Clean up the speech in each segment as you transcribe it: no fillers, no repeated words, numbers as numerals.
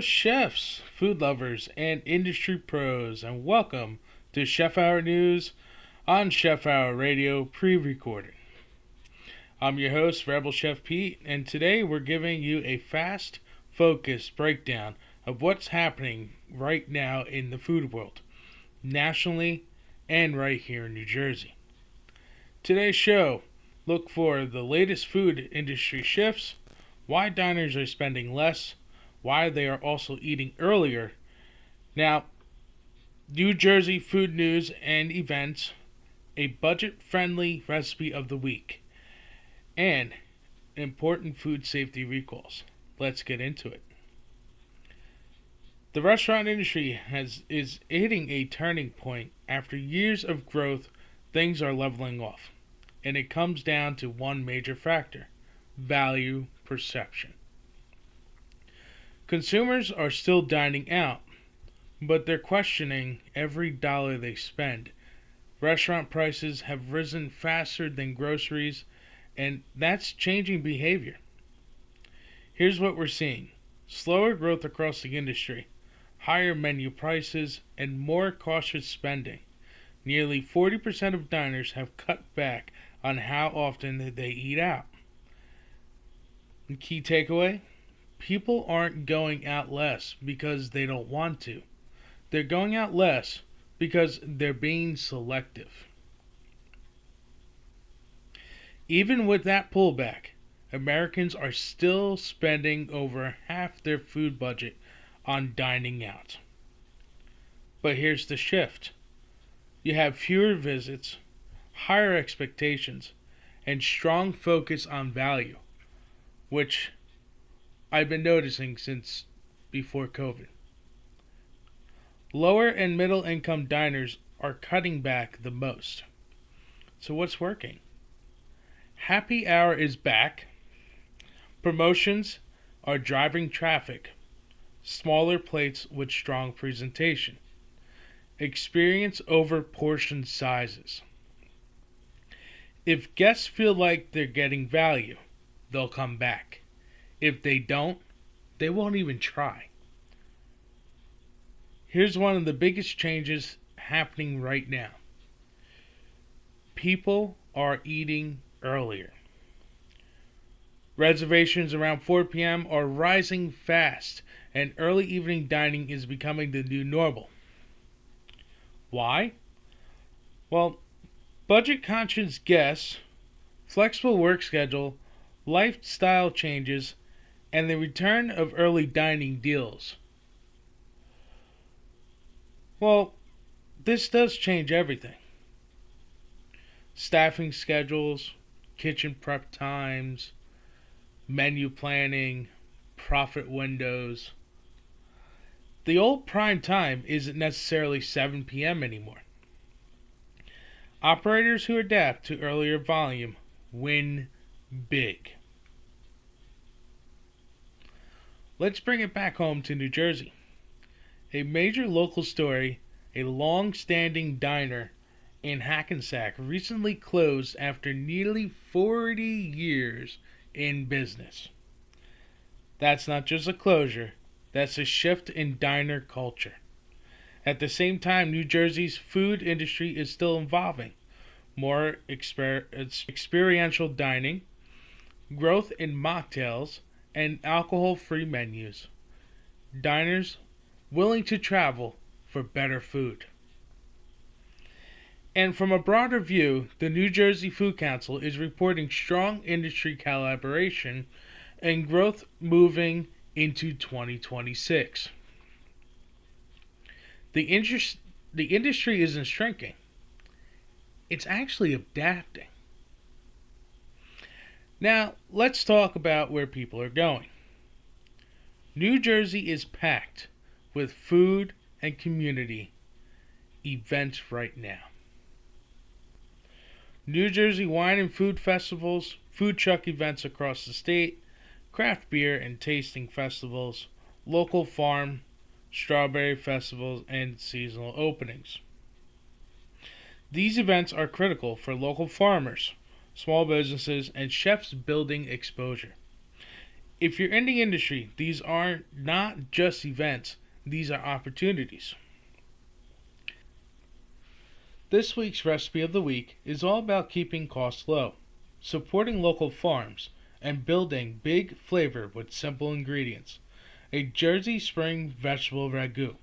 chefs, food lovers, and industry pros, and welcome to Chef Hour News on Chef Hour Radio pre-recorded. I'm your host, Rebel Chef Pete, and today we're giving you a fast, focused breakdown of what's happening right now in the food world, nationally and right here in New Jersey. Today's show, look for the latest food industry shifts, why diners are spending less, why they are also eating earlier. Now, New Jersey food news and events, a budget-friendly recipe of the week, and important food safety recalls. Let's get into it. The restaurant industry is hitting a turning point. After years of growth, things are leveling off, and it comes down to one major factor: value perception. Consumers are still dining out, but they're questioning every dollar they spend. Restaurant prices have risen faster than groceries, and that's changing behavior. Here's what we're seeing: slower growth across the industry, higher menu prices, and more cautious spending. Nearly 40% of diners have cut back on how often they eat out. The key takeaway: people aren't going out less because they don't want to. They're going out less because they're being selective. Even with that pullback, Americans are still spending over half their food budget on dining out. But here's the shift: you have fewer visits, higher expectations, and strong focus on value, which I've been noticing since before COVID. Lower and middle income diners are cutting back the most. So what's working? Happy hour is back. Promotions are driving traffic. Smaller plates with strong presentation. Experience over portion sizes. If guests feel like they're getting value, they'll come back. If they don't, they won't even try. Here's one of the biggest changes happening right now. People are eating earlier. Reservations around 4 p.m. are rising fast, and early evening dining is becoming the new normal. Why? Well, budget-conscious guests, flexible work schedule, lifestyle changes, and the return of early dining deals. Well, this does change everything. Staffing schedules, kitchen prep times, menu planning, profit windows. The old prime time isn't necessarily 7 p.m. anymore. Operators who adapt to earlier volume win big. Let's bring it back home to New Jersey. A major local story: a long-standing diner in Hackensack recently closed after nearly 40 years in business. That's not just a closure, that's a shift in diner culture. At the same time, New Jersey's food industry is still evolving. More experiential dining, growth in mocktails, and alcohol-free menus. Diners willing to travel for better food. And from a broader view, the New Jersey Food Council is reporting strong industry collaboration and growth moving into 2026. The industry isn't shrinking. It's actually adapting. Now, let's talk about where people are going. New Jersey is packed with food and community events right now. New Jersey wine and food festivals, food truck events across the state, craft beer and tasting festivals, local farm, strawberry festivals, and seasonal openings. These events are critical for local farmers, small businesses, and chefs building exposure. If you're in the industry, these are not just events, these are opportunities. This week's recipe of the week is all about keeping costs low, supporting local farms, and building big flavor with simple ingredients. A Jersey Spring vegetable ragu.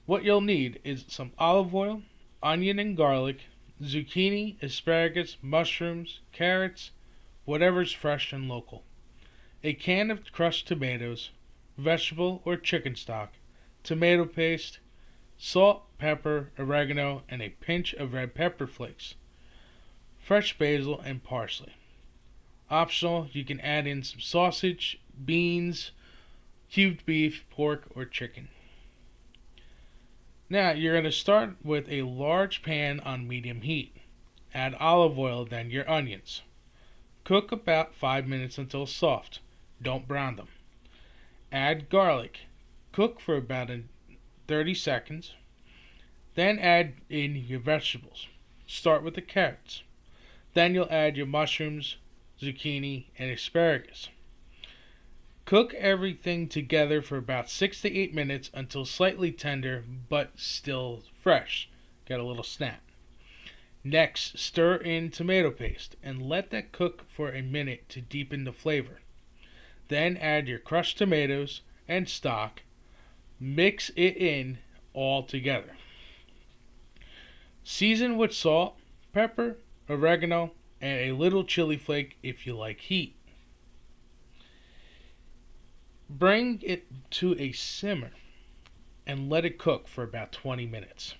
What you'll need is some olive oil, onion and garlic, zucchini, asparagus, mushrooms, carrots, whatever's fresh and local, a can of crushed tomatoes, vegetable or chicken stock, tomato paste, salt, pepper, oregano, and a pinch of red pepper flakes, fresh basil, and parsley. Optional, you can add in some sausage, beans, cubed beef, pork, or chicken. Now, you're going to start with a large pan on medium heat. Add olive oil, then your onions. Cook about 5 minutes until soft. Don't brown them. Add garlic. Cook for about 30 seconds. Then add in your vegetables. Start with the carrots. Then you'll add your mushrooms, zucchini, and asparagus. Cook everything together for about 6 to 8 minutes until slightly tender but still fresh. Get a little snap. Next, stir in tomato paste and let that cook for a minute to deepen the flavor. Then add your crushed tomatoes and stock. Mix it in all together. Season with salt, pepper, oregano, and a little chili flake if you like heat. Bring it to a simmer and let it cook for about 20 minutes.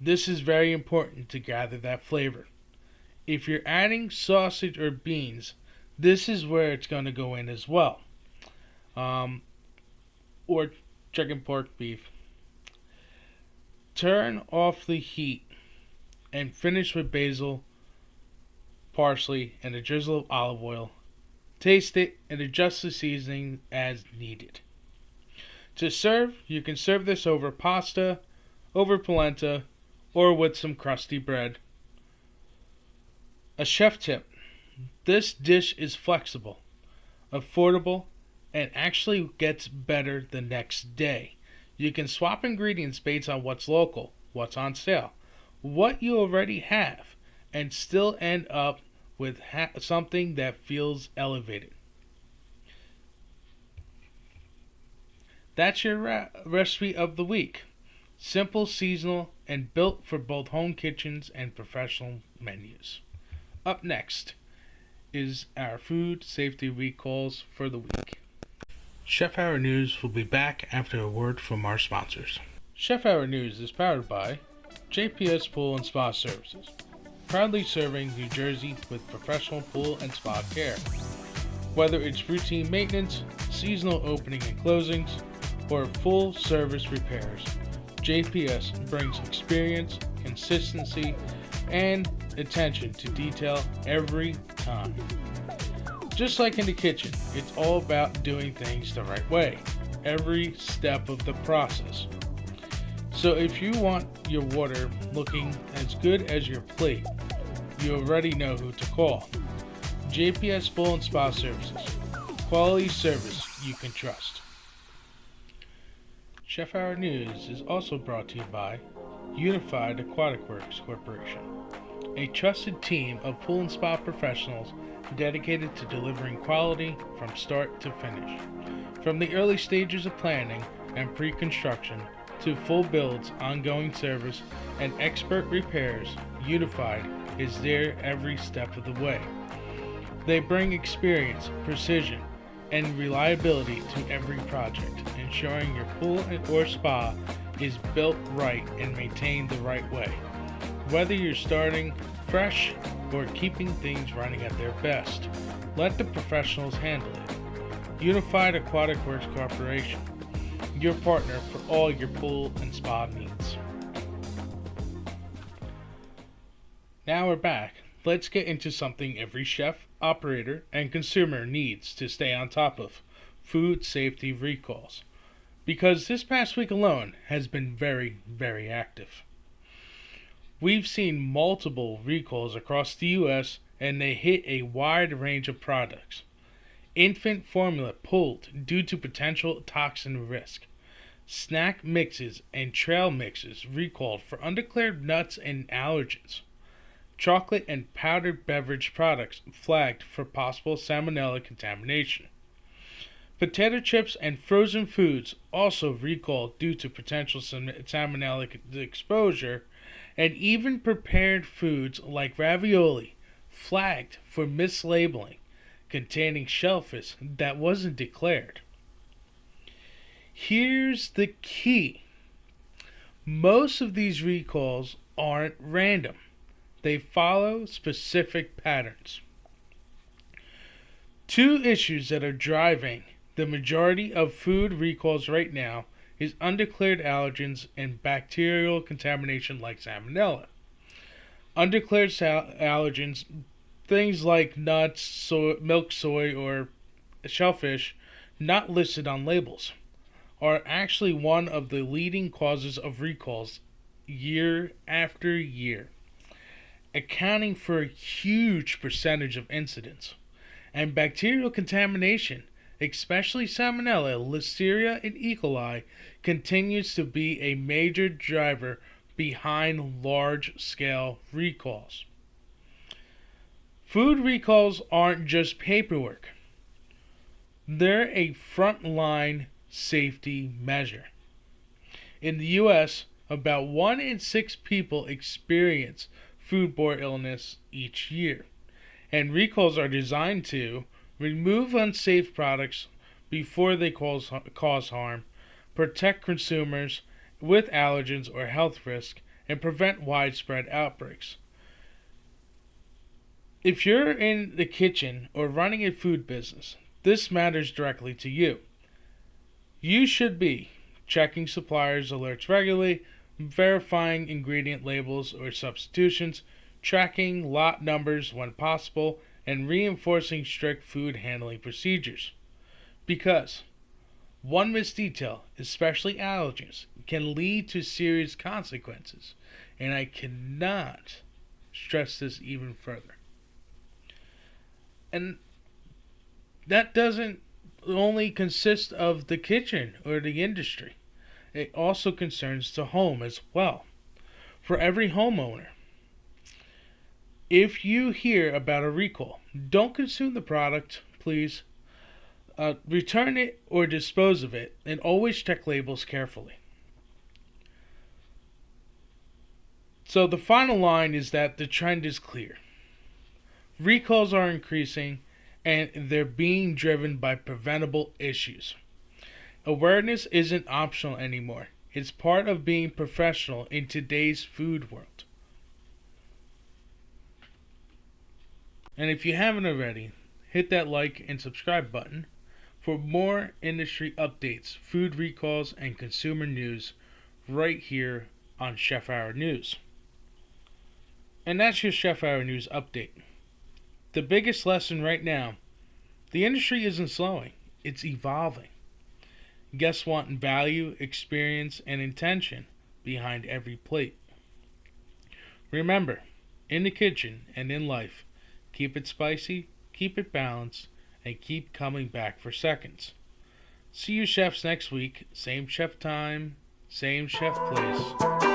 This is very important to gather that flavor. If you're adding sausage or beans, this is where it's going to go in as well. Or chicken, pork, beef. Turn off the heat and finish with basil, parsley, and a drizzle of olive oil. Taste it and adjust the seasoning as needed. To serve, you can serve this over pasta, over polenta, or with some crusty bread. A chef tip: this dish is flexible, affordable, and actually gets better the next day. You can swap ingredients based on what's local, what's on sale, what you already have, and still end up with something that feels elevated. That's your recipe of the week. Simple, seasonal, and built for both home kitchens and professional menus. Up next is our food safety recalls for the week. Chef Hour News will be back after a word from our sponsors. Chef Hour News is powered by JPS Pool and Spa Services, proudly serving New Jersey with professional pool and spa care. Whether it's routine maintenance, seasonal opening and closings, or full service repairs, JPS brings experience, consistency, and attention to detail every time. Just like in the kitchen, it's all about doing things the right way, every step of the process. So if you want your water looking as good as your plate, you already know who to call. JPS Pool and Spa Services. Quality service you can trust. Chef Hour News is also brought to you by Unified Aquatic Works Corporation, a trusted team of pool and spa professionals dedicated to delivering quality from start to finish. From the early stages of planning and pre-construction to full builds, ongoing service, and expert repairs, Unified is there every step of the way. They bring experience, precision, and reliability to every project, ensuring your pool or spa is built right and maintained the right way. Whether you're starting fresh or keeping things running at their best, let the professionals handle it. Unified Aquatic Works Corporation, your partner for all your pool and spa needs. Now we're back. Let's get into something every chef, operator, and consumer needs to stay on top of: food safety recalls. Because this past week alone has been very, very active. We've seen multiple recalls across the U.S. and they hit a wide range of products. Infant formula pulled due to potential toxin risk. Snack mixes and trail mixes recalled for undeclared nuts and allergens. Chocolate and powdered beverage products flagged for possible salmonella contamination. Potato chips and frozen foods also recalled due to potential salmonella exposure, and even prepared foods like ravioli flagged for mislabeling containing shellfish that wasn't declared. Here's the key. Most of these recalls aren't random. They follow specific patterns. Two issues that are driving the majority of food recalls right now is undeclared allergens and bacterial contamination like salmonella. Undeclared allergens, things like nuts, milk, soy, or shellfish, not listed on labels, are actually one of the leading causes of recalls year after year, accounting for a huge percentage of incidents. And bacterial contamination, especially salmonella, listeria, and E. coli, continues to be a major driver behind large-scale recalls. Food recalls aren't just paperwork. They're a frontline safety measure. In the U.S., about 1 in 6 people experience foodborne illness each year, and recalls are designed to remove unsafe products before they cause harm, protect consumers with allergens or health risk, and prevent widespread outbreaks. If you're in the kitchen or running a food business, this matters directly to you. You should be checking suppliers' alerts regularly, verifying ingredient labels or substitutions, tracking lot numbers when possible, and reinforcing strict food handling procedures. Because one missed detail, especially allergens, can lead to serious consequences, and I cannot stress this even further. And that doesn't only consist of the kitchen or the industry. It also concerns the home as well. For every homeowner, if you hear about a recall, don't consume the product, please. Return it or dispose of it, and always check labels carefully. So the final line is that the trend is clear. Recalls are increasing, and they're being driven by preventable issues. Awareness isn't optional anymore. It's part of being professional in today's food world. And if you haven't already, hit that like and subscribe button for more industry updates, food recalls, and consumer news right here on Chef Hour News. And that's your Chef Hour News update. The biggest lesson right now, the industry isn't slowing, it's evolving. Guests want value, experience, and intention behind every plate. Remember, in the kitchen and in life, keep it spicy, keep it balanced, and keep coming back for seconds. See you chefs next week. Same chef time, same chef place.